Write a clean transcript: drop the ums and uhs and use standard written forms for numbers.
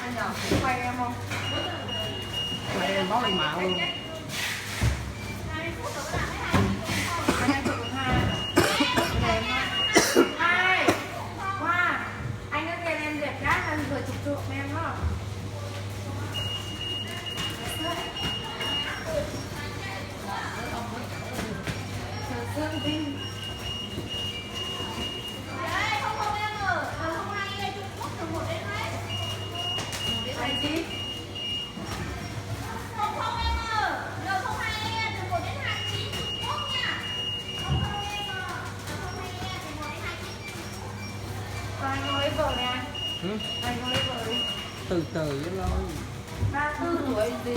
Anh nhỏ quay em không? Quay em bó lên mạng luôn. Anh em chụp được hai. Wow, anh có kêu em đẹp gái anh vừa chụp em đó. Dương Vinh. Anh chị. Anh có lấy vợ nè. Ừ? Anh có lấy vợ đi. Từ từ với lo. 34 tuổi gì?